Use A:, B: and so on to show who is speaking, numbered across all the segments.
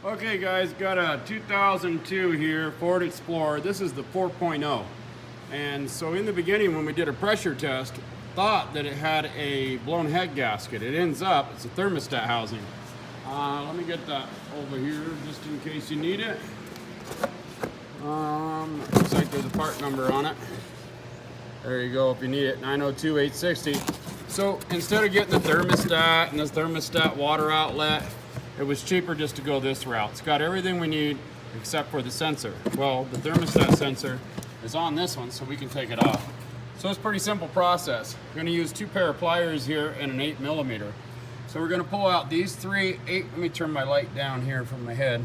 A: Okay guys, got a 2002 here Ford Explorer. This is the 4.0. And so in the beginning when we did a pressure test, thought that it had a blown head gasket. It ends up, it's a thermostat housing. Let me get that over here just in case you need it. Looks like there's a part number on it. There you go if you need it, 902-860. So instead of getting the thermostat and this thermostat water outlet, it was cheaper just to go this route. It's got everything we need except for the sensor. Well, the thermostat sensor is on this one, so we can take it off. So it's a pretty simple process. We're gonna use 2 pair of pliers here and an 8mm. So we're gonna pull out these 3 let me turn my light down here from my head.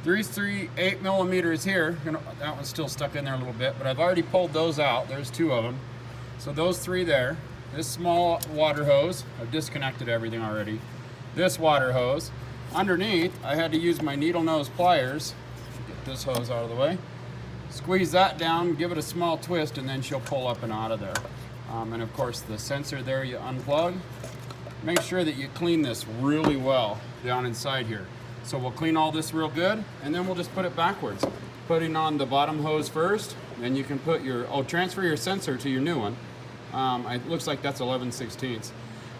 A: These 3 8mm here. That one's still stuck in there a little bit, but I've already pulled those out. There's 2 of them. So those 3 there. This small water hose, I've disconnected everything already. This water hose. Underneath, I had to use my needle nose pliers. Get this hose out of the way. Squeeze that down, give it a small twist, and then she'll pull up and out of there. And of course, the sensor there you unplug. Make sure that you clean this really well down inside here. So we'll clean all this real good, and then we'll just put it backwards. Putting on the bottom hose first, then you can put your, transfer your sensor to your new one. It looks like that's 11/16.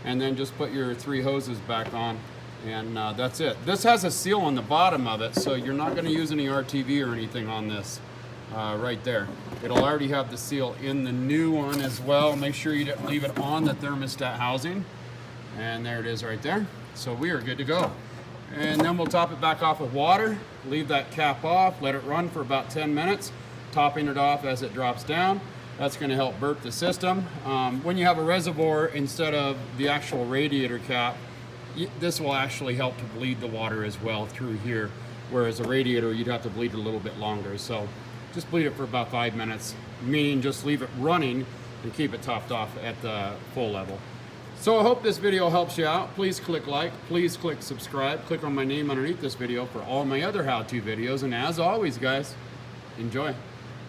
A: And then just put your 3 hoses back on, and that's it. This has a seal on the bottom of it, so you're not gonna use any RTV or anything on this right there. It'll already have the seal in the new one as well. Make sure you don't leave it on the thermostat housing. And there it is right there. So we are good to go. And then we'll top it back off with water, leave that cap off, let it run for about 10 minutes, topping it off as it drops down. That's going to help burp the system. When you have a reservoir instead of the actual radiator cap, this will actually help to bleed the water as well through here, whereas a radiator you'd have to bleed it a little bit longer. So just bleed it for about 5 minutes, meaning just leave it running and keep it topped off at the full level. So I hope this video helps you out. Please click like, please click subscribe, click on my name underneath this video for all my other how-to videos, and as always guys, enjoy.